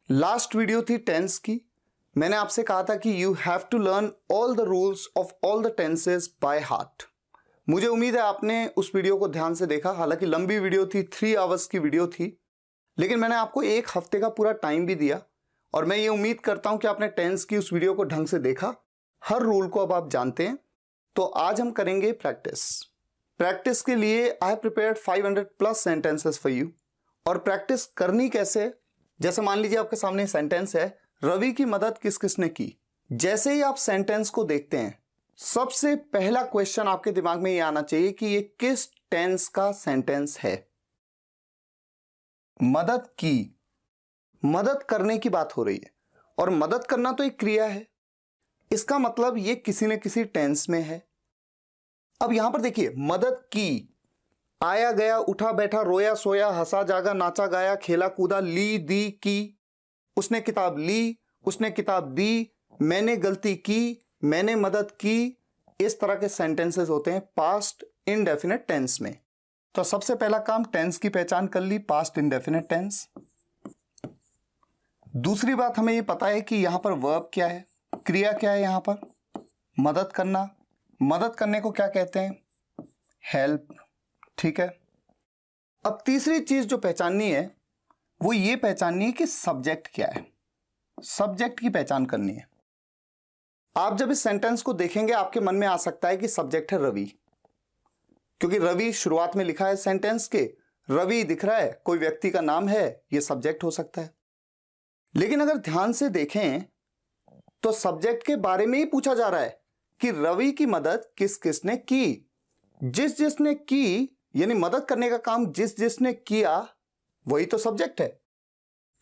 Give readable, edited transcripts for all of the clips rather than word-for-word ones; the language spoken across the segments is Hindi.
लास्ट वीडियो थी टेंस की। मैंने आपसे कहा था कि you have to learn all the rules of all the tenses by heart. मुझे उम्मीद है आपने उस वीडियो को ध्यान से देखा। हालांकि लंबी वीडियो थी, 3 आवर्स की वीडियो थी, लेकिन मैंने आपको 1 हफ्ते का पूरा टाइम भी दिया और मैं ये उम्मीद करता हूं कि आपने टेंस की उस वीडियो को ढंग से देखा, हर रूल को अब आप जानते हैं। तो आज हम करेंगे प्रैक्टिस के लिए I have prepared 500+ sentences for you. और प्रैक्टिस करनी कैसे? जैसे मान लीजिए आपके सामने सेंटेंस है, रवि की मदद किस किसने की। जैसे ही आप सेंटेंस को देखते हैं, सबसे पहला क्वेश्चन आपके दिमाग में ये आना चाहिए कि ये किस टेंस का सेंटेंस है। मदद की, मदद करने की बात हो रही है और मदद करना तो एक क्रिया है, इसका मतलब ये किसी न किसी टेंस में है। अब यहां पर देखिए, मदद की, आया गया, उठा बैठा, रोया सोया, हंसा जागा, नाचा गाया, खेला कूदा, ली दी की, उसने किताब ली, उसने किताब दी, मैंने गलती की, मैंने मदद की। इस तरह के सेंटेंसेस होते हैं पास्ट इंडेफिनिट टेंस में। तो सबसे पहला काम, टेंस की पहचान कर ली, पास्ट इंडेफिनिट टेंस। दूसरी बात, हमें यह पता है कि यहां पर वर्ब क्या है, क्रिया क्या है, यहां पर मदद करना। मदद करने को क्या कहते हैं? हेल्प। ठीक है। अब तीसरी चीज जो पहचाननी है वो ये पहचाननी है कि सब्जेक्ट क्या है। सब्जेक्ट की पहचान करनी है। आप जब इस सेंटेंस को देखेंगे आपके मन में आ सकता है कि सब्जेक्ट है रवि, क्योंकि रवि शुरुआत में लिखा है सेंटेंस के, रवि दिख रहा है, कोई व्यक्ति का नाम है, यह सब्जेक्ट हो सकता है। लेकिन अगर ध्यान से देखें तो सब्जेक्ट के बारे में ही पूछा जा रहा है कि रवि की मदद किस किसने की। जिस जिसने की, यानी मदद करने का काम जिस जिसने किया, वही तो सब्जेक्ट है।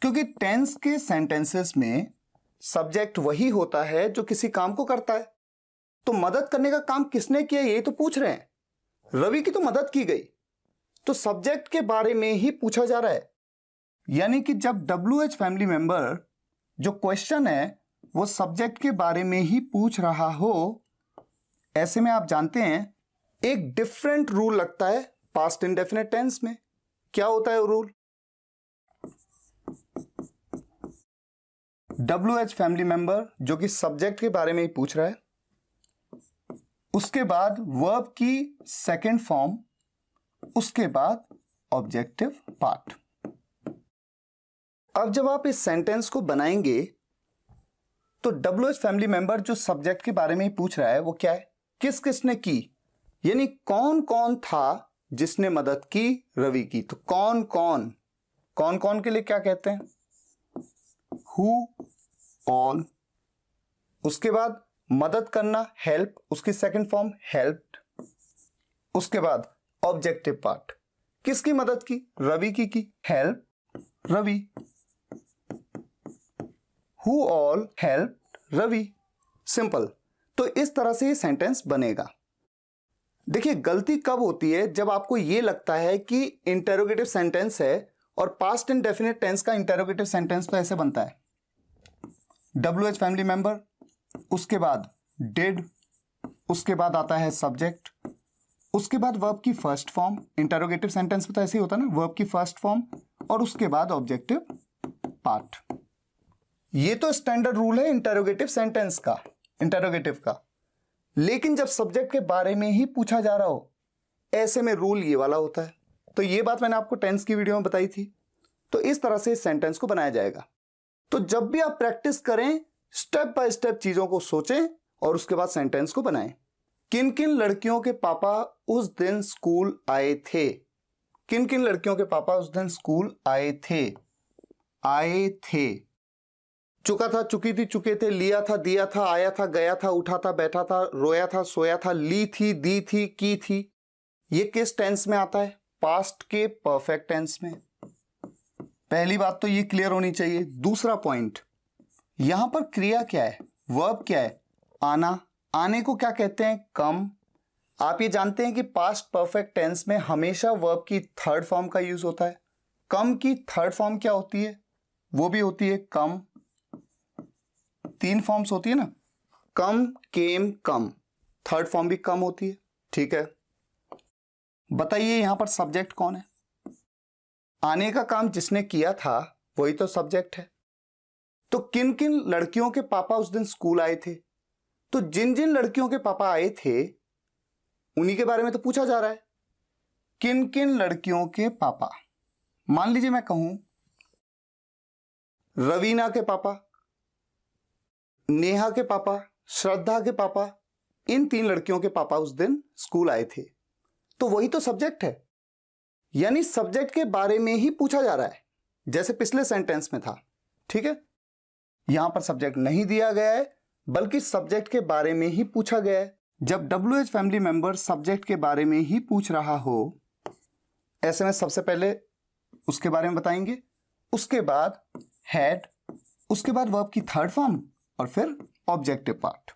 क्योंकि टेंस के सेंटेंसेस में सब्जेक्ट वही होता है जो किसी काम को करता है। तो मदद करने का काम किसने किया, यही तो पूछ रहे हैं। रवि की तो मदद की गई, तो सब्जेक्ट के बारे में ही पूछा जा रहा है। यानी कि जब WH फैमिली मेंबर जो क्वेश्चन है वो सब्जेक्ट के बारे में ही पूछ रहा हो, ऐसे में आप जानते हैं एक डिफरेंट रूल लगता है पास्ट इंडेफिनिट टेंस में। क्या होता है वो रूल? WH फैमिली मेंबर जो कि सब्जेक्ट के बारे में ही पूछ रहा है, उसके बाद वर्ब की सेकंड फॉर्म, उसके बाद ऑब्जेक्टिव पार्ट। अब जब आप इस सेंटेंस को बनाएंगे तो WH फैमिली मेंबर जो सब्जेक्ट के बारे में ही पूछ रहा है वो क्या है? किस किसने की, यानी कौन कौन था जिसने मदद की रवि की। तो कौन कौन के लिए क्या कहते हैं? Who, all. उसके बाद मदद करना, हेल्प, उसकी सेकंड फॉर्म हेल्प्ड। उसके बाद ऑब्जेक्टिव पार्ट, किसकी मदद की? रवि की help Ravi. Who all help Ravi. Simple. तो इस तरह से ये सेंटेंस बनेगा। देखिए, गलती कब होती है? जब आपको यह लगता है कि इंटेरोगेटिव सेंटेंस है और पास्ट इंडेफिनिट टेंस का इंटेरोगेटिव सेंटेंस तो ऐसे बनता है, WH फैमिली मेंबर, उसके बाद डिड, उसके बाद आता है सब्जेक्ट, उसके बाद वर्ब की फर्स्ट फॉर्म। इंटेरोगेटिव सेंटेंस में तो ऐसे ही होता है ना, वर्ब की फर्स्ट फॉर्म, और उसके बाद ऑब्जेक्टिव पार्ट। ये तो स्टैंडर्ड रूल है इंटेरोगेटिव सेंटेंस का, इंटेरोगेटिव का। लेकिन जब सब्जेक्ट के बारे में ही पूछा जा रहा हो, ऐसे में रूल ये वाला होता है। तो ये बात मैंने आपको टेंस की वीडियो में बताई थी। तो इस तरह से इस सेंटेंस को बनाया जाएगा। तो जब भी आप प्रैक्टिस करें, स्टेप बाय स्टेप चीजों को सोचें और उसके बाद सेंटेंस को बनाएं। किन किन लड़कियों के पापा उस दिन स्कूल आए थे? किन किन लड़कियों के पापा उस दिन स्कूल आए थे? आए थे। चुका था, चुकी थी, चुके थे, लिया था, दिया था, आया था, गया था, उठा था, बैठा था, रोया था, सोया था, ली थी, दी थी, की थी। ये किस टेंस में आता है? पास्ट के परफेक्ट टेंस में। पहली बात तो ये क्लियर होनी चाहिए। दूसरा पॉइंट, यहां पर क्रिया क्या है, वर्ब क्या है? आना। आने को क्या कहते हैं? कम। आप ये जानते हैं कि पास्ट परफेक्ट टेंस में हमेशा वर्ब की थर्ड फॉर्म का यूज होता है। कम की थर्ड फॉर्म क्या होती है? वो भी होती है कम। 3 फॉर्म्स होती है ना, कम, केम, कम। थर्ड फॉर्म भी कम होती है। ठीक है, बताइए यहां पर सब्जेक्ट कौन है? आने का काम जिसने किया था वही तो सब्जेक्ट है। तो किन किन लड़कियों के पापा उस दिन स्कूल आए थे? तो जिन जिन लड़कियों के पापा आए थे उन्हीं के बारे में तो पूछा जा रहा है। किन किन लड़कियों के पापा? मान लीजिए मैं कहूं रवीना के पापा, नेहा के पापा, श्रद्धा के पापा, इन 3 लड़कियों के पापा उस दिन स्कूल आए थे, तो वही तो सब्जेक्ट है। यानी सब्जेक्ट के बारे में ही पूछा जा रहा है, जैसे पिछले सेंटेंस में था। ठीक है, यहां पर सब्जेक्ट नहीं दिया गया है, बल्कि सब्जेक्ट के बारे में ही पूछा गया है। जब WH फैमिली मेंबर सब्जेक्ट के बारे में ही पूछ रहा हो, ऐसे में सबसे पहले उसके बारे में बताएंगे, उसके बाद हैड, उसके बाद वर्ब की थर्ड फॉर्म और फिर ऑब्जेक्टिव पार्ट।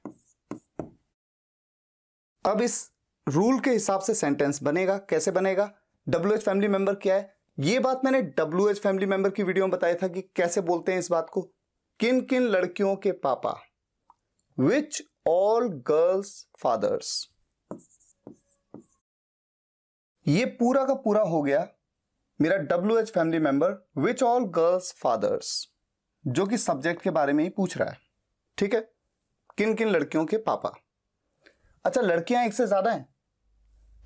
अब इस रूल के हिसाब से सेंटेंस बनेगा। कैसे बनेगा? WH फैमिली मेंबर क्या है, ये बात मैंने WH फैमिली मेंबर की वीडियो में बताया था कि कैसे बोलते हैं इस बात को। किन किन लड़कियों के पापा, विच ऑल गर्ल्स फादर्स। ये पूरा का पूरा हो गया मेरा WH family member which all girls fathers, जो कि सब्जेक्ट के बारे में ही पूछ रहा है। ठीक है, किन किन लड़कियों के पापा। अच्छा, लड़कियां एक से ज्यादा हैं,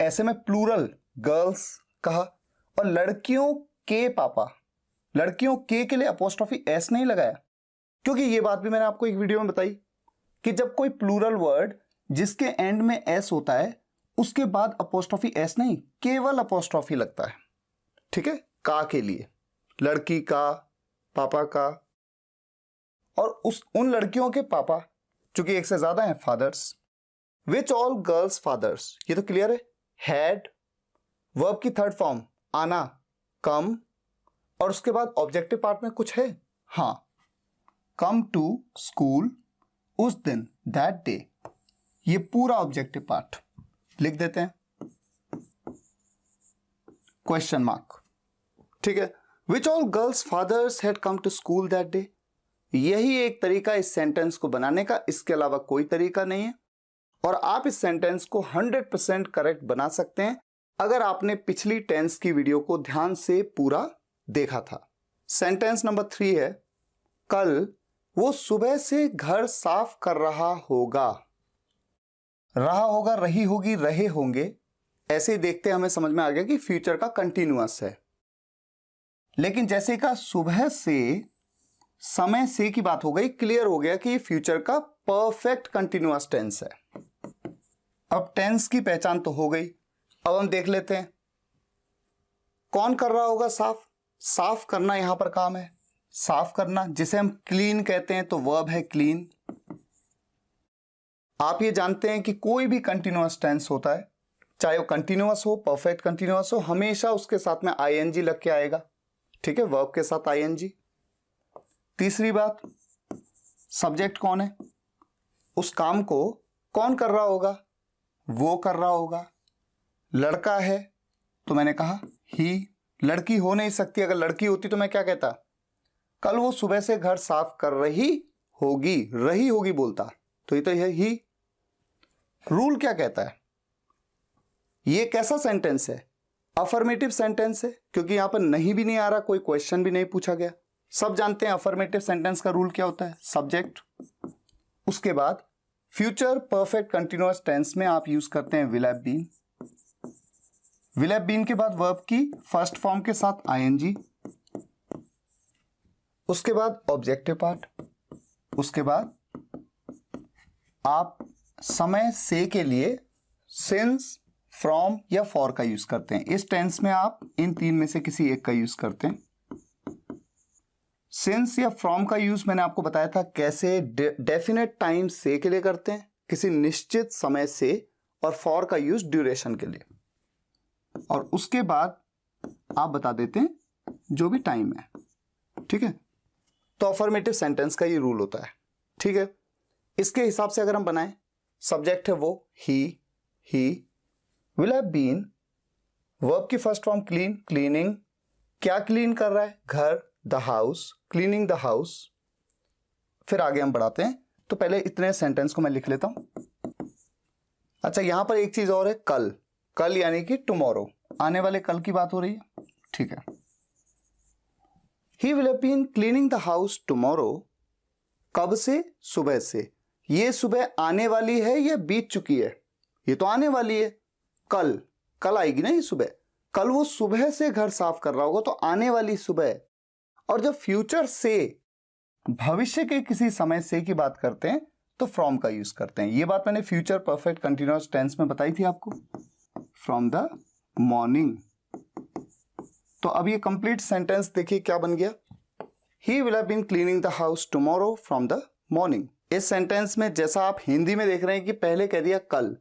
ऐसे में प्लूरल गर्ल्स कहा, और लड़कियों के पापा, लड़कियों के लिए अपोस्ट्रोफी एस नहीं लगाया, क्योंकि ये बात भी मैंने आपको एक वीडियो में बताई कि जब कोई प्लूरल वर्ड जिसके एंड में एस होता है उसके बाद अपोस्ट्रोफी एस नहीं, केवल अपोस्ट्रोफी लगता है। ठीक है, का के लिए, लड़की का, पापा का, और उन लड़कियों के पापा चूंकि एक से ज्यादा हैं, fathers. Which all girls fathers, ये तो क्लियर है। हैड, वर्ब की थर्ड फॉर्म आना, कम, और उसके बाद ऑब्जेक्टिव पार्ट में कुछ है, हाँ, कम टू स्कूल उस दिन, दैट डे। ये पूरा ऑब्जेक्टिव पार्ट लिख देते हैं, क्वेश्चन मार्क। ठीक है, which all girls fathers had come to school that day. यही एक तरीका इस सेंटेंस को बनाने का, इसके अलावा कोई तरीका नहीं है। और आप इस सेंटेंस को 100% करेक्ट बना सकते हैं अगर आपने पिछली टेंस की वीडियो को ध्यान से पूरा देखा था। सेंटेंस नंबर 3 है, कल वो सुबह से घर साफ कर रहा होगा। रहा होगा, रही होगी, रहे होंगे, ऐसे ही देखते हमें समझ में आ गया कि फ्यूचर का कंटिन्यूअस है। लेकिन जैसे का सुबह से, समय से की बात हो गई, क्लियर हो गया कि ये फ्यूचर का परफेक्ट कंटिन्यूअस टेंस है। अब टेंस की पहचान तो हो गई, अब हम देख लेते हैं कौन कर रहा होगा साफ। साफ करना यहां पर काम है, साफ करना जिसे हम क्लीन कहते हैं, तो वर्ब है क्लीन। आप ये जानते हैं कि कोई भी कंटिन्यूअस टेंस होता है, चाहे वो कंटिन्यूअस हो, परफेक्ट कंटिन्यूअस हो, हमेशा उसके साथ में आईएनजी लग के आएगा। ठीक है, वर्ब के साथ आईएनजी। तीसरी बात, सब्जेक्ट कौन है, उस काम को कौन कर रहा होगा, वो कर रहा होगा। लड़का है तो मैंने कहा ही, लड़की हो नहीं सकती, अगर लड़की होती तो मैं क्या कहता, कल वो सुबह से घर साफ कर रही होगी, रही होगी बोलता, तो ये तो है ही। रूल क्या कहता है, ये कैसा सेंटेंस है, अफर्मेटिव सेंटेंस है, क्योंकि यहां पर नहीं भी नहीं आ रहा, कोई क्वेश्चन भी नहीं पूछा गया। सब जानते हैं अफर्मेटिव सेंटेंस का रूल क्या होता है, सब्जेक्ट, उसके बाद फ्यूचर परफेक्ट कंटिन्यूअस टेंस में आप यूज करते हैं will have been. Will have been के बाद वर्ब की फर्स्ट फॉर्म के साथ आईएनजी, उसके बाद ऑब्जेक्टिव पार्ट, उसके बाद आप समय से के लिए सिंस, फ्रॉम या फॉर का यूज करते हैं। इस टेंस में आप इन 3 में से किसी एक का यूज करते हैं। सिंस या फ्रॉम का यूज मैंने आपको बताया था कैसे, डेफिनेट टाइम से के लिए करते हैं, किसी निश्चित समय से, और फॉर का यूज ड्यूरेशन के लिए, और उसके बाद आप बता देते हैं जो भी टाइम है। ठीक है, तो अफर्मेटिव सेंटेंस का ये रूल होता है। ठीक है, इसके हिसाब से अगर हम बनाएं, सब्जेक्ट है वो ही, विल हैव बीन, वर्ब की फर्स्ट फॉर्म क्लीन, क्लीनिंग, क्या क्लीन कर रहा है, घर, the house, cleaning the house. फिर आगे हम बढ़ाते हैं, तो पहले इतने सेंटेंस को मैं लिख लेता हूं। अच्छा, यहां पर एक चीज और है, कल, कल यानी कि टुमारो, आने वाले कल की बात हो रही है। ठीक है, he will have been cleaning the house tomorrow कब से? सुबह से। ये सुबह आने वाली है या बीत चुकी है? ये तो आने वाली है। कल, कल आएगी ना ये सुबह। कल वो सुबह से घर साफ कर रहा होगा, तो आने वाली सुबह। और जब फ्यूचर से, भविष्य के किसी समय से की बात करते हैं तो फ्रॉम का यूज करते हैं। ये बात मैंने फ्यूचर परफेक्ट कंटिन्यूअस टेंस में बताई थी आपको, फ्रॉम द मॉर्निंग। तो अब ये कंप्लीट सेंटेंस देखिए क्या बन गया। He will have been cleaning the house tomorrow from the morning. इस सेंटेंस में जैसा आप हिंदी में देख रहे हैं कि पहले कह दिया कल,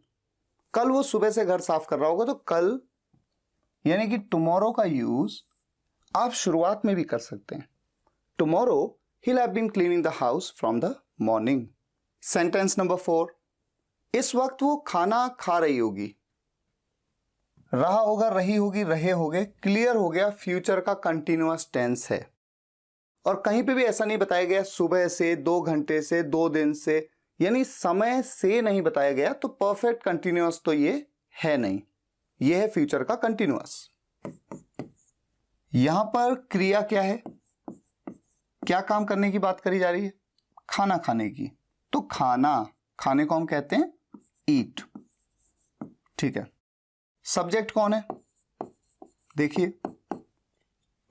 कल वो सुबह से घर साफ कर रहा होगा, तो कल यानी कि टुमारो का यूज आप शुरुआत में भी कर सकते हैं। Tomorrow he will have been cleaning the house from the morning. Sentence number 4, इस वक्त वो खाना खा रही होगी। रहा होगा, रही होगी, रहे होगे, क्लियर हो गया, फ्यूचर का कंटिन्यूअस टेंस है। और कहीं पे भी ऐसा नहीं बताया गया सुबह से, 2 घंटे से, 2 दिन से, यानी समय से नहीं बताया गया, तो परफेक्ट कंटिन्यूअस तो ये है नहीं, ये है फ्यूचर का कंटिन्यूअस। यहां पर क्रिया क्या है? क्या काम करने की बात करी जा रही है? खाना खाने की। तो खाना, खाने को हम कहते हैं ईट, ठीक है। सब्जेक्ट कौन है? देखिए,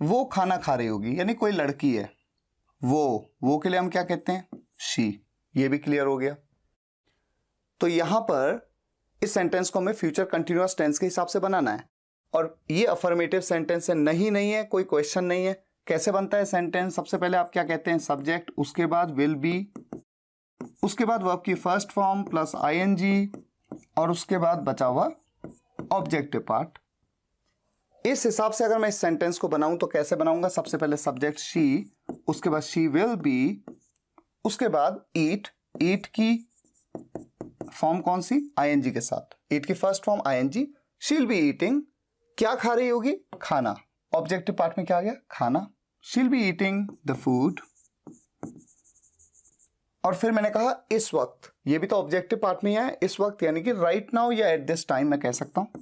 वो खाना खा रही होगी, यानी कोई लड़की है। वो के लिए हम क्या कहते हैं? शी। ये भी क्लियर हो गया। तो यहां पर इस सेंटेंस को हमें फ्यूचर कंटिन्यूअस टेंस के हिसाब से बनाना है। और ये अफर्मेटिव सेंटेंस है, नहीं है, कोई क्वेश्चन नहीं है। कैसे बनता है सेंटेंस? सबसे पहले आप क्या कहते हैं? सब्जेक्ट, उसके बाद विल बी, उसके बाद वर्ब की फर्स्ट फॉर्म प्लस आईएनजी, और उसके बाद बचा हुआ ऑब्जेक्टिव पार्ट। इस हिसाब से अगर मैं इस सेंटेंस को बनाऊं तो कैसे बनाऊंगा? सबसे पहले सब्जेक्ट शी, उसके बाद शी विल बी, उसके बाद ईट, ईट की फॉर्म कौन सी? आईएनजी के साथ। ईट की first form ING, she will be eating. क्या खा रही होगी? खाना। ऑब्जेक्टिव पार्ट में क्या आ गया? खाना। She will be eating the food. और फिर मैंने कहा इस वक्त, ये भी तो ऑब्जेक्टिव पार्ट में ही है। इस वक्त यानी कि राइट नाउ या एट दिस टाइम मैं कह सकता हूं।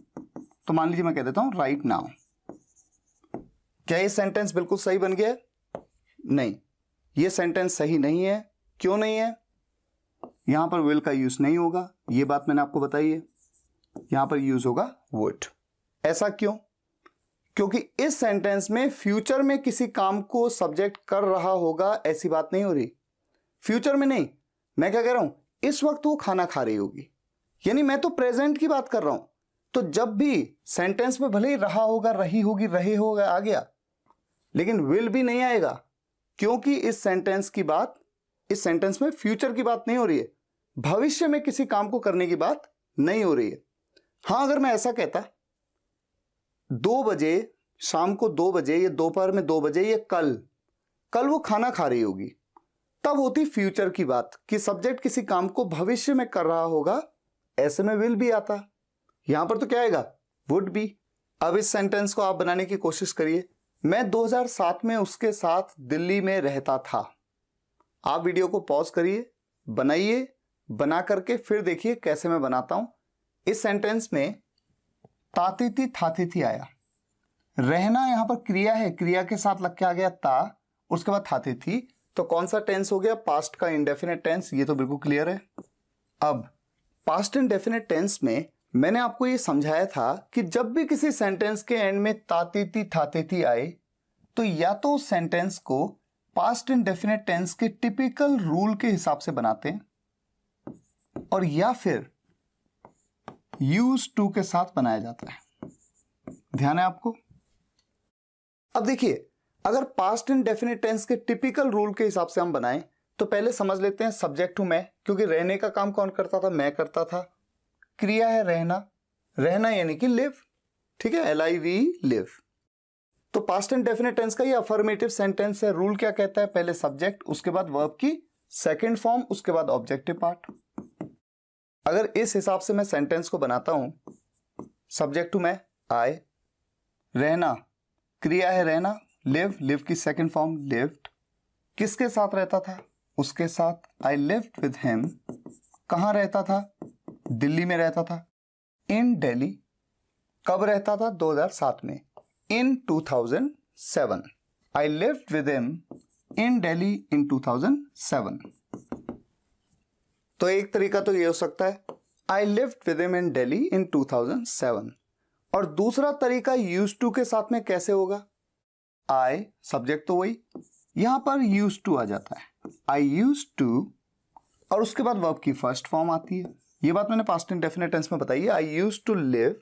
तो मान लीजिए मैं कह देता हूं राइट नाउ। क्या ये सेंटेंस बिल्कुल सही बन गया? नहीं, ये सेंटेंस सही नहीं है। क्यों नहीं है? यहां पर विल का यूज नहीं होगा, ये बात मैंने आपको बताई है। यहां पर यूज होगा वुड। ऐसा क्यों? क्योंकि इस सेंटेंस में फ्यूचर में किसी काम को सब्जेक्ट कर रहा होगा ऐसी बात नहीं हो रही। फ्यूचर में नहीं, मैं क्या कह रहा हूं? इस वक्त वो खाना खा रही होगी, यानी मैं तो प्रेजेंट की बात कर रहा हूं। तो जब भी सेंटेंस में भले ही रहा होगा, रही होगी, रहे होगा आ गया, लेकिन विल भी नहीं आएगा, क्योंकि इस सेंटेंस की बात, इस सेंटेंस में फ्यूचर की बात नहीं हो रही है, भविष्य में किसी काम को करने की बात नहीं हो रही है। हां, अगर मैं ऐसा कहता 2 बजे, शाम को 2 बजे, ये दोपहर में 2 बजे, ये कल वो खाना खा रही होगी, तब होती फ्यूचर की बात कि सब्जेक्ट किसी काम को भविष्य में कर रहा होगा, ऐसे में विल भी आता। यहां पर तो क्या आएगा? Would be. अब इस सेंटेंस को आप बनाने की कोशिश करिए। मैं 2007 में उसके साथ दिल्ली में रहता था। आप वीडियो को पॉज करिए, बनाइए, बना करके फिर देखिए कैसे मैं बनाता हूं। इस सेंटेंस में ताती थी आया, रहना यहां पर क्रिया है, क्रिया के साथ लग के आ गया ता, उसके बाद थाती थी, तो कौन सा टेंस हो गया? पास्ट का इंडेफिनिट टेंस। ये तो बिल्कुल क्लियर है। अब पास्ट इंडेफिनिट टेंस में मैंने आपको ये समझाया था कि जब भी किसी सेंटेंस के एंड में ताती थी आए, तो या तो उस सेंटेंस को पास्ट इंडेफिनिट टेंस के टिपिकल रूल के हिसाब से बनाते हैं, और या फिर यूज टू के साथ बनाया जाता है। ध्यान है आपको? अब देखिए, अगर पास्ट इंडेफिनिट टेंस के टिपिकल रूल के हिसाब से हम बनाएं तो पहले समझ लेते हैं सब्जेक्ट हूं मैं, क्योंकि रहने का काम कौन करता था? मैं करता था। क्रिया है रहना, रहना यानी कि लिव, ठीक है, LIV लिव। तो पास्ट इंडेफिनिट टेंस का ये अफर्मेटिव सेंटेंस है। रूल क्या कहता है? पहले सब्जेक्ट, उसके बाद वर्ब की सेकंड फॉर्म, उसके बाद ऑब्जेक्टिव पार्ट। अगर इस हिसाब से मैं सेंटेंस को बनाता हूं, सब्जेक्ट हूं मैं आई, रहना क्रिया है रहना, लिव की सेकंड फॉर्म लिव्ड, किसके साथ रहता था? उसके साथ। आई लिव्ड विद हिम। कहां रहता था? दिल्ली में रहता था। इन दिल्ली। कब रहता था? 2007 में। In 2007। I lived with him in Delhi in 2007। तो एक तरीका तो ये हो सकता है I lived with him in Delhi in 2007। और दूसरा तरीका यूज्ड टू के साथ में कैसे होगा, आई सब्जेक्ट तो वही, यहां पर यूज्ड टू आ जाता है, आई यूज्ड टू, और उसके बाद वर्ब की फर्स्ट फॉर्म आती है। ये बात मैंने पास्ट इंडेफिनिट टेंस में बताई है, I used to live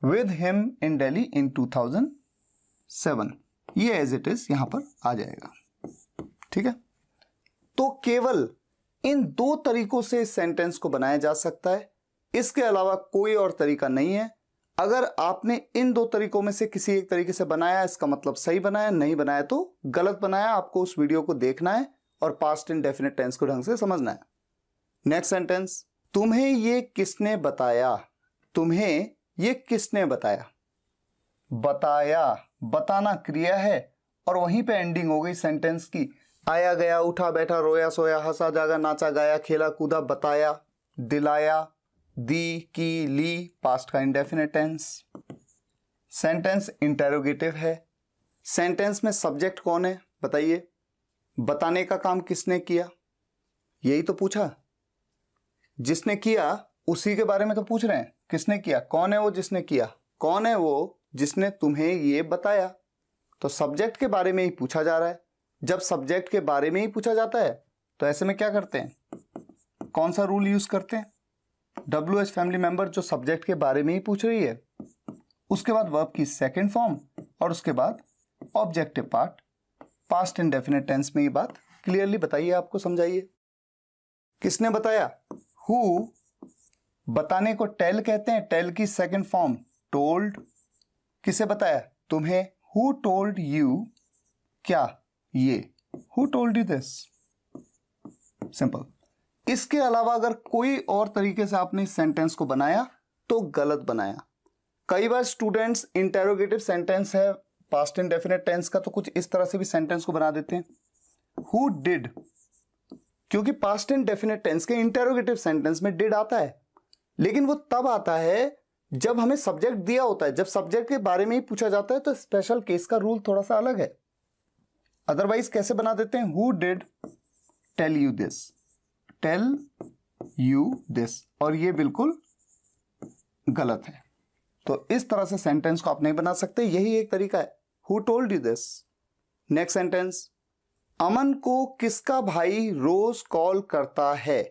with him in Delhi in 2007। ये एज इट इज यहां पर आ जाएगा। ठीक है, तो केवल इन दो तरीकों से इस सेंटेंस को बनाया जा सकता है, इसके अलावा कोई और तरीका नहीं है। अगर आपने इन दो तरीकों में से किसी एक तरीके से बनाया, इसका मतलब सही बनाया, नहीं बनाया तो गलत बनाया। आपको उस वीडियो को देखना है और पास्ट इंडेफिनिट टेंस को ढंग से समझना है। नेक्स्ट सेंटेंस, तुम्हें ये किसने बताया, तुम्हें ये किसने बताया। बताया, बताना क्रिया है और वहीं पे एंडिंग हो गई सेंटेंस की। आया गया, उठा बैठा, रोया सोया, हंसा जागा, नाचा गाया, खेला कूदा, बताया, दिलाया, दी, की, ली, पास्ट का इंडेफिनिट टेंस। सेंटेंस इंटेरोगेटिव है। सेंटेंस में सब्जेक्ट कौन है बताइए, बताने का काम किसने किया, यही तो पूछा। जिसने किया उसी के बारे में तो पूछ रहे हैं, किसने किया, कौन है वो जिसने किया, कौन है वो जिसने तुम्हें ये बताया। तो सब्जेक्ट के बारे में ही पूछा जा रहा है। जब सब्जेक्ट के बारे में ही पूछा जाता है तो ऐसे में क्या करते हैं, कौन सा रूल यूज करते हैं, WH फैमिली मेंबर जो सब्जेक्ट के बारे में ही पूछ रही है, उसके बाद वर्ब की सेकंड फॉर्म और उसके बाद objective part. Past indefinite tense में ये बात क्लियरली बताइए, आपको समझाइए। किसने बताया, हु, बताने को टेल कहते हैं, टेल की सेकंड फॉर्म टोल्ड। किसे बताया, तुम्हें, हु टोल्ड यू, क्या, ये, who told you this. Simple. इसके अलावा अगर कोई और तरीके से आपने इस सेंटेंस को बनाया तो गलत बनाया। कई बार स्टूडेंट्स इंटेरोगेटिव सेंटेंस है पास्ट इंडेफिनिट टेंस का, तो कुछ इस तरह से भी सेंटेंस को बना देते हैं, हु डिड, क्योंकि पास्ट इंडेफिनिट टेंस के इंटेरोगेटिव सेंटेंस में डिड आता है, लेकिन वो तब आता है जब हमें सब्जेक्ट दिया होता है। जब सब्जेक्ट के बारे में ही पूछा जाता है तो स्पेशल केस का रूल थोड़ा सा अलग है। अदरवाइज कैसे बना देते हैं, who did tell you this, tell you this, और ये बिल्कुल गलत है। तो इस तरह से सेंटेंस को आप नहीं बना सकते, यही एक तरीका है, who told you this. Next sentence, Aman को किसका भाई रोज कॉल करता है।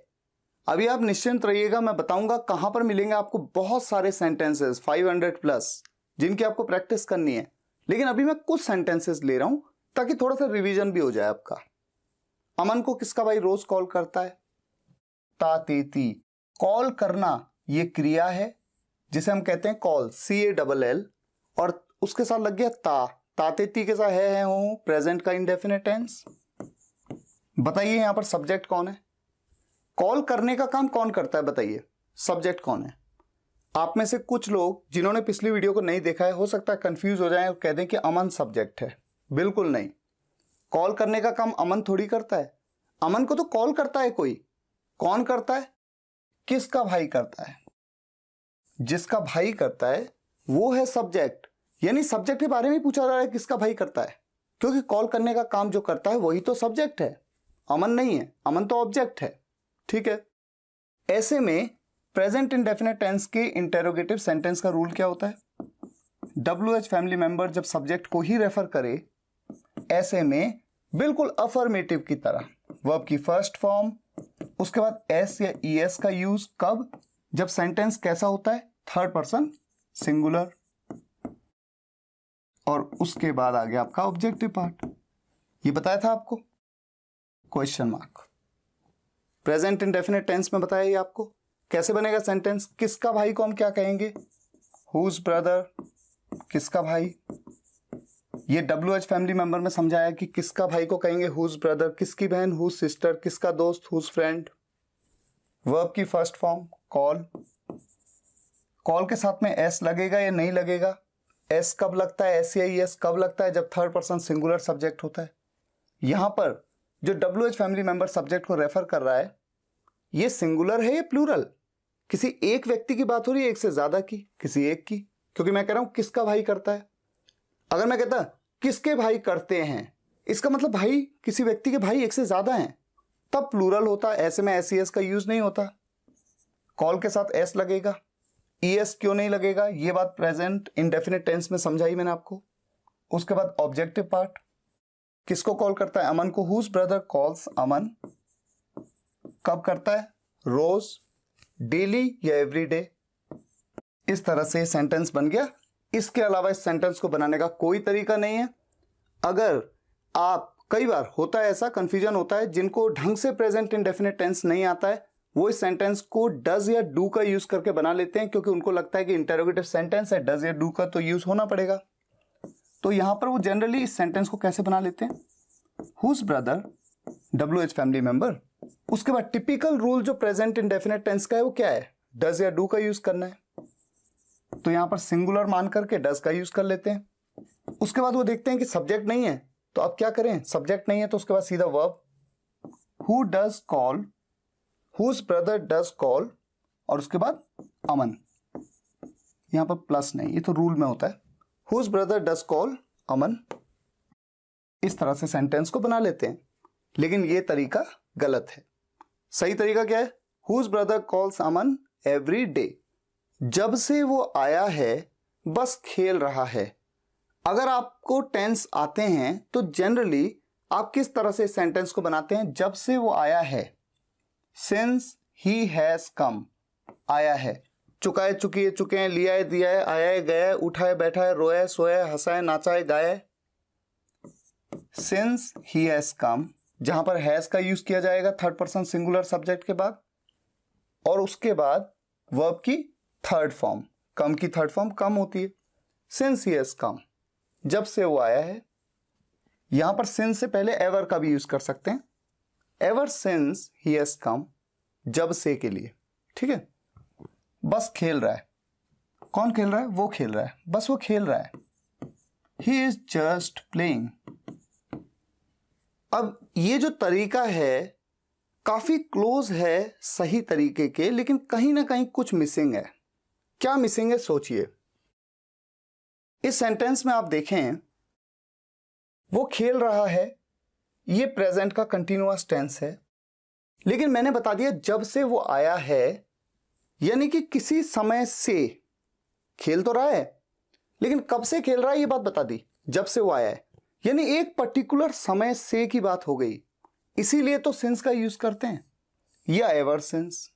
अभी आप निश्चिंत रहिएगा, मैं बताऊंगा कहां पर मिलेंगे आपको बहुत सारे सेंटेंसेस 500 प्लस जिनकी आपको प्रैक्टिस करनी है, लेकिन अभी मैं कुछ सेंटेंसेस ले रहा हूं ताकि थोड़ा सा रिवीजन भी हो जाए आपका। अमन को किसका भाई रोज कॉल करता है, तातेती। कॉल करना ये क्रिया है जिसे हम कहते हैं कॉल, CALL, और उसके साथ लग गया तातेती के साथ है हूं, प्रेजेंट का इंडेफिनिट टेंस। बताइए यहां पर सब्जेक्ट कौन है, कॉल करने का काम कौन करता है बताइए, सब्जेक्ट कौन है। आप में से कुछ लोग जिन्होंने पिछली वीडियो को नहीं देखा है, हो सकता है कंफ्यूज हो जाएं और कह दें कि अमन सब्जेक्ट है। बिल्कुल नहीं, कॉल करने का काम अमन थोड़ी करता है। अमन को तो कॉल करता है कोई, कौन करता है, किसका भाई करता है। जिसका भाई करता है वो है सब्जेक्ट, यानी सब्जेक्ट के बारे में पूछा जा रहा है किसका भाई करता है, क्योंकि कॉल करने का काम जो करता है वही तो सब्जेक्ट है, अमन नहीं है, अमन तो ऑब्जेक्ट है। ठीक है, ऐसे में प्रेजेंट इंडेफिनिट टेंस के इंटेरोगेटिव सेंटेंस का रूल क्या होता है, WH फैमिली मेंबर जब सब्जेक्ट को ही रेफर करे, ऐसे में बिल्कुल अफर्मेटिव की तरह वर्ब की फर्स्ट फॉर्म, उसके बाद S या ES का यूज कब, जब सेंटेंस कैसा होता है, थर्ड पर्सन सिंगुलर, और उसके बाद आ गया आपका ऑब्जेक्टिव पार्ट। ये बताया था आपको, question mark. Present indefinite tense में बताया ये आपको कैसे बनेगा सेंटेंस, किसका भाई को हम क्या कहेंगे, हुज ब्रदर, किसका भाई। ये WH फैमिली मेंबर में समझाया कि किसका भाई को कहेंगे हुज ब्रदर, किसकी बहन हुज सिस्टर, किसका दोस्त हुज फ्रेंड। वर्ब की फर्स्ट फॉर्म कॉल, कॉल के साथ में S लगेगा या नहीं लगेगा, S कब लगता है, S या ES कब लगता है, जब थर्ड पर्सन सिंगुलर सब्जेक्ट होता है। यहां पर जो WH फैमिली मेंबर सब्जेक्ट को रेफर कर रहा है, ये सिंगुलर है या प्लूरल, किसी एक व्यक्ति की बात हो रही है, एक से ज्यादा की, किसी एक की, क्योंकि मैं कह रहा हूं किसका भाई करता है। अगर मैं कहता किसके भाई करते हैं, इसका मतलब भाई किसी व्यक्ति के भाई एक से ज्यादा हैं, तब प्लूरल होता, ऐसे में एस का यूज नहीं होता। कॉल के साथ एस लगेगा, ईएस क्यों नहीं लगेगा, ये बात प्रेजेंट इंडेफिनिट टेंस में समझाई मैंने आपको। उसके बाद ऑब्जेक्टिव पार्ट, किसको कॉल करता है, अमन को। हुज ब्रदर कॉल्स अमन, कब करता है, रोज, डेली या एवरीडे। इस तरह से सेंटेंस बन गया। इसके अलावा इस सेंटेंस को बनाने का कोई तरीका नहीं है। अगर आप, कई बार होता है ऐसा, कंफ्यूजन होता है, जिनको ढंग से प्रेजेंट इंडेफिनिट टेंस नहीं आता है, वो इस सेंटेंस को डज या डू का यूज करके बना लेते हैं, क्योंकि उनको लगता है कि इंटरोगेटिव सेंटेंस है, डज या डू का तो यूज होना पड़ेगा। तो यहां पर वो जनरली इस सेंटेंस को कैसे बना लेते हैं, whose brother, WH family member. उसके बाद टिपिकल रूल जो प्रेजेंट इंडेफिनिट टेंस का है वो क्या है, डज या डू का यूज करना है। तो यहां पर सिंगुलर मान करके डज का यूज कर लेते हैं। उसके बाद वो देखते हैं कि सब्जेक्ट नहीं है, तो अब क्या करें, सब्जेक्ट नहीं है तो उसके बाद सीधा verb, who does call, whose brother does call, और उसके बाद अमन। यहां पर प्लस नहीं, ये तो रूल में होता है, हुज ब्रदर डज कॉल अमन। इस तरह से सेंटेंस को बना लेते हैं, लेकिन ये तरीका गलत है। सही तरीका क्या है, हुज ब्रदर कॉल्स अमन एवरी डे। जब से वो आया है बस खेल रहा है। अगर आपको टेंस आते हैं तो जनरली आप किस तरह से सेंटेंस को बनाते हैं, जब से वो आया है, सिंस ही हैज कम, आया है, चुकाए चुकी है चुके हैं, लिया है दिया है, आया है गया है, उठा है बैठा है, रोया है सोया है, हंसा है नाचा है गाया है। सिंस ही हैज कम, जहां पर हैज का यूज किया जाएगा थर्ड पर्सन सिंगुलर सब्जेक्ट के बाद, और उसके बाद वर्ब की थर्ड फॉर्म, कम की थर्ड फॉर्म कम होती है। सिंस ही हैज कम, जब से वो आया है। यहां पर सिंस से पहले एवर का भी यूज कर सकते हैं, एवर सिंस ही हैज कम, जब से के लिए, ठीक है। बस खेल रहा है, कौन खेल रहा है, वो खेल रहा है, बस वो खेल रहा है, ही इज जस्ट प्लेइंग। अब ये जो तरीका है काफी क्लोज है सही तरीके के, लेकिन कहीं ना कहीं कुछ मिसिंग है। क्या मिसिंग है सोचिए। इस सेंटेंस में आप देखें, वो खेल रहा है, ये प्रेजेंट का कंटिन्यूअस टेंस है, लेकिन मैंने बता दिया जब से वो आया है, यानी कि किसी समय से खेल तो रहा है, लेकिन कब से खेल रहा है ये बात बता दी, जब से वो आया है, यानी एक पर्टिकुलर समय से की बात हो गई। इसीलिए तो सिंस का यूज करते हैं, या एवर सिंस,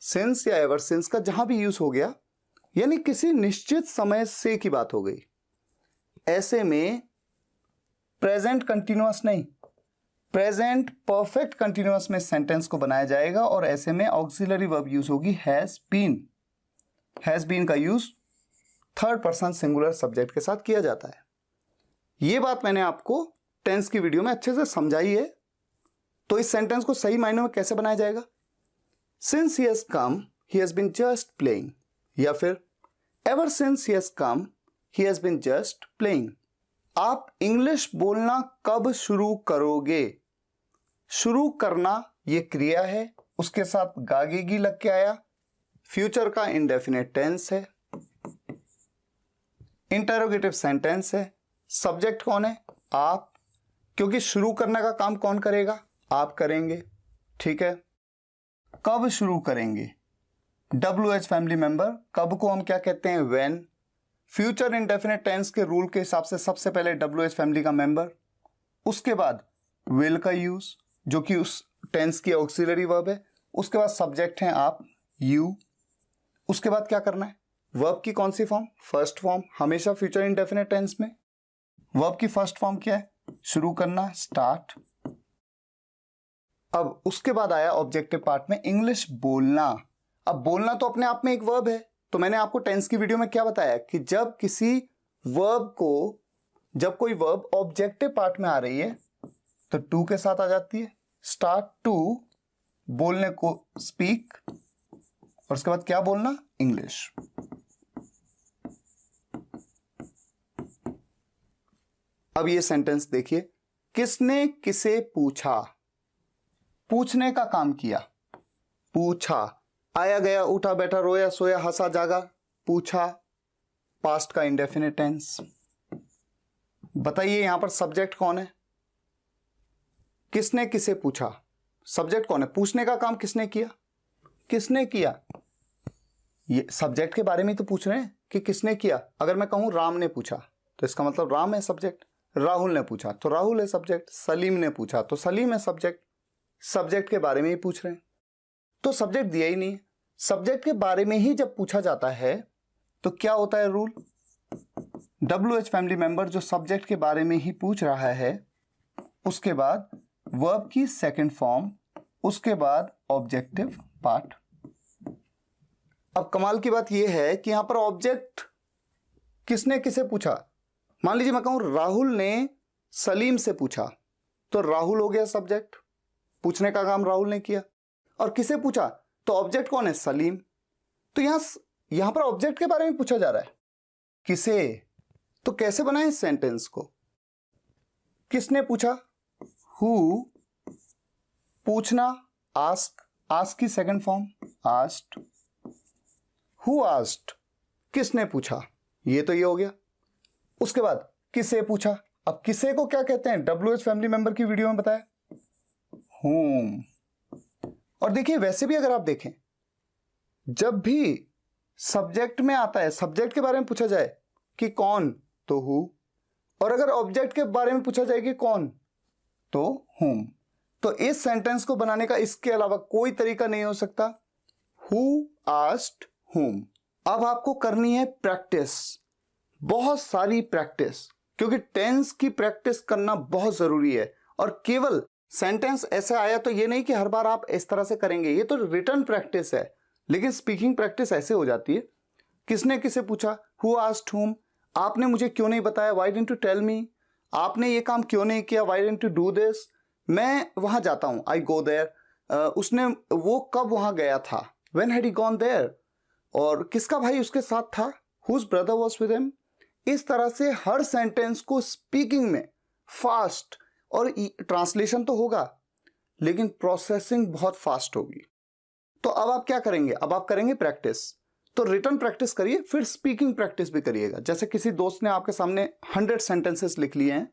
सिंस या एवर सिंस का जहां भी यूज हो गया, यानी किसी निश्चित समय से की बात हो गई। ऐसे में प्रेजेंट कंटिन्यूअस नहीं, प्रेजेंट परफेक्ट कंटिन्यूअस में सेंटेंस को बनाया जाएगा, और ऐसे में ऑक्सिलरी वर्ब यूज होगी हैज बीन। हैज बीन का use third person singular subject के साथ किया जाता है। यह बात मैंने आपको टेंस की वीडियो में अच्छे से समझाई है। तो इस सेंटेंस को सही मायने में कैसे बनाया जाएगा, since he has come he has been just playing, या फिर ever since he has come he has been just playing. आप इंग्लिश बोलना कब शुरू करोगे, शुरू करना ये क्रिया है, उसके साथ गागेगी लग के आया, फ्यूचर का इंडेफिनिट टेंस है, इंटरोगेटिव सेंटेंस है, सब्जेक्ट कौन है, आप, क्योंकि शुरू करने का काम कौन करेगा, आप करेंगे, ठीक है। कब शुरू करेंगे, WH फैमिली मेंबर, कब को हम क्या कहते हैं, व्हेन। फ्यूचर इंडेफिनिट टेंस के रूल के हिसाब से सबसे पहले WH फैमिली का मेंबर, उसके बाद विल का यूज जो कि उस टेंस की ऑक्सिलरी वर्ब है, उसके बाद सब्जेक्ट हैं आप, यू। उसके बाद क्या करना है, वर्ब की कौन सी फॉर्म, फर्स्ट फॉर्म, हमेशा फ्यूचर इंडेफिनिट टेंस में वर्ब की फर्स्ट फॉर्म क्या है, शुरू करना, स्टार्ट। अब उसके बाद आया ऑब्जेक्टिव पार्ट में इंग्लिश बोलना। अब बोलना तो अपने आप में एक वर्ब है, तो मैंने आपको टेंस की वीडियो में क्या बताया कि जब किसी वर्ब को, जब कोई वर्ब ऑब्जेक्टिव पार्ट में आ रही है तो टू के साथ आ जाती है, स्टार्ट टू, बोलने को स्पीक, और उसके बाद क्या बोलना, इंग्लिश। अब ये सेंटेंस देखिए, किसने किसे पूछा, पूछने का काम किया, पूछा, आया गया उठा बैठा रोया सोया हंसा जागा, पूछा, पास्ट का इंडेफिनिट टेंस। बताइए यहां पर सब्जेक्ट कौन है, किसने किसे पूछा, सब्जेक्ट कौन है? पूछने का काम किसने किया? किसने किया? ये सब्जेक्ट के बारे में तो पूछ रहे हैं कि किसने किया। अगर मैं कहूं राम ने पूछा तो इसका मतलब राम है सब्जेक्ट। राहुल ने पूछा तो राहुल है सब्जेक्ट। सलीम ने पूछा तो सलीम है सब्जेक्ट। सब्जेक्ट के बारे में ही पूछ रहे हैं तो सब्जेक्ट दिया ही नहीं। सब्जेक्ट के बारे में ही जब पूछा जाता है तो क्या होता है रूल? WH फैमिली मेंबर जो सब्जेक्ट के बारे में ही पूछ रहा है, उसके बाद वर्ब की सेकंड फॉर्म, उसके बाद ऑब्जेक्टिव पार्ट। अब कमाल की बात यह है कि यहां पर ऑब्जेक्ट किसने किसे पूछा। मान लीजिए मैं कहूं राहुल ने सलीम से पूछा तो राहुल हो गया सब्जेक्ट, पूछने का काम राहुल ने किया। और किसे पूछा तो ऑब्जेक्ट कौन है? सलीम। तो यहां पर ऑब्जेक्ट के बारे में पूछा जा रहा है। किसे? तो कैसे बनाएं इस सेंटेंस को? किसने पूछा? हु, पूछना, आस्क, आस्क की second form asked. Who asked, किसने पूछा, ये तो ये हो गया। उसके बाद किसे पूछा। अब किसे को क्या कहते हैं? WH फैमिली मेंबर की वीडियो में बताया, whom। और देखिए वैसे भी अगर आप देखें, जब भी सब्जेक्ट में आता है, सब्जेक्ट के बारे में पूछा जाए कि कौन तो हु, और अगर ऑब्जेक्ट के बारे में पूछा जाए कि कौन तो whom। तो इस सेंटेंस को बनाने का इसके अलावा कोई तरीका नहीं हो सकता। Who asked whom। अब आपको करनी है प्रैक्टिस, बहुत सारी प्रैक्टिस, क्योंकि टेंस की प्रैक्टिस करना बहुत जरूरी है। और केवल सेंटेंस ऐसा आया तो ये नहीं कि हर बार आप इस तरह से करेंगे, ये तो रिटन प्रैक्टिस है। लेकिन स्पीकिंग प्रैक्टिस ऐसे हो जाती है, किसने किसे पूछा, हु आस्क्ड whom। आपने मुझे क्यों नहीं बताया, why didn't you tell me. आपने ये काम क्यों नहीं किया, why didn't you do this. मैं वहां जाता हूं, आई गो देयर। उसने वो कब वहां गया था, when had he gone there. और किसका भाई उसके साथ था, whose brother was with him. इस तरह से हर सेंटेंस को स्पीकिंग में फास्ट, और ट्रांसलेशन तो होगा लेकिन प्रोसेसिंग बहुत फास्ट होगी। तो अब आप क्या करेंगे? अब आप करेंगे प्रैक्टिस। तो रिटन प्रैक्टिस करिए, फिर स्पीकिंग प्रैक्टिस भी करिएगा। जैसे किसी दोस्त ने आपके सामने 100 सेंटेंसेस लिख लिए हैं,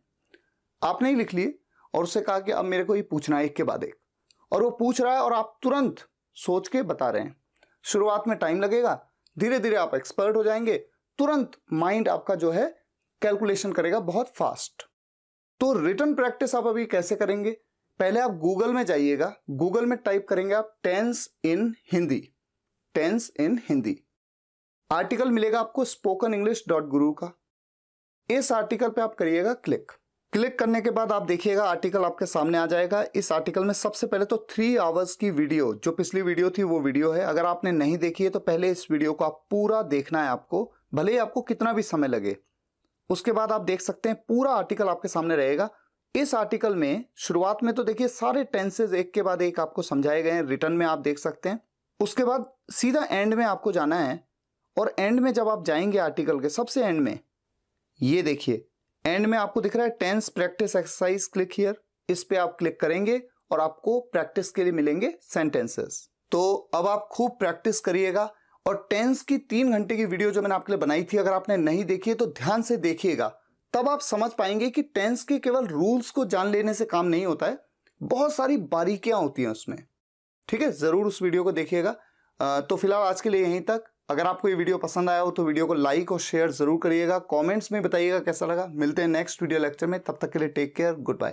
आपने ही लिख लिए और उससे कहा कि अब मेरे को ये पूछना है एक के बाद एक, और वो पूछ रहा है और आप तुरंत सोच के बता रहे हैं। शुरुआत में टाइम लगेगा, धीरे धीरे आप एक्सपर्ट हो जाएंगे, तुरंत माइंड आपका जो है कैलकुलेशन करेगा बहुत फास्ट। तो रिटन प्रैक्टिस आप अभी कैसे करेंगे? पहले आप गूगल में जाइएगा, गूगल में टाइप करेंगे आप टेंस इन हिंदी, टेंस इन हिंदी। आर्टिकल मिलेगा आपको spokenenglish.guru का। इस आर्टिकल पे आप करिएगा क्लिक। क्लिक करने के बाद आप देखिएगा आर्टिकल आपके सामने आ जाएगा। इस आर्टिकल में सबसे पहले तो 3 आवर्स की वीडियो, जो पिछली वीडियो थी वो वीडियो है। अगर आपने नहीं देखी है तो पहले इस वीडियो को आप पूरा देखना है आपको, भले ही आपको कितना भी समय लगे। उसके बाद आप देख सकते हैं पूरा आर्टिकल आपके सामने रहेगा। इस आर्टिकल में शुरुआत में तो देखिए सारे टेंसेज एक के बाद एक आपको समझाए गए हैं, रिटर्न में आप देख सकते हैं। उसके बाद सीधा एंड में आपको जाना है, और एंड में जब आप जाएंगे आर्टिकल के सबसे एंड में, ये देखिए एंड में आपको दिख रहा है tense practice exercise, click here. इस पे आप क्लिक करेंगे और आपको प्रैक्टिस के लिए मिलेंगे सेंटेंसेस। तो अब आप खूब प्रैक्टिस करिएगा। और टेंस की 3 घंटे की वीडियो जो मैंने आपके लिए बनाई थी, अगर आपने नहीं देखी है तो ध्यान से देखिएगा, तब आप समझ पाएंगे कि टेंस के केवल रूल्स को जान लेने से काम नहीं होता है, बहुत सारी बारीकियां होती हैं उसमें। ठीक है, जरूर उस वीडियो को देखिएगा। तो फिलहाल आज के लिए यहीं तक। अगर आपको ये वीडियो पसंद आया हो तो वीडियो को लाइक और शेयर जरूर करिएगा, कमेंट्स में बताइएगा कैसा लगा। मिलते हैं नेक्स्ट वीडियो लेक्चर में, तब तक के लिए टेक केयर, गुड बाय।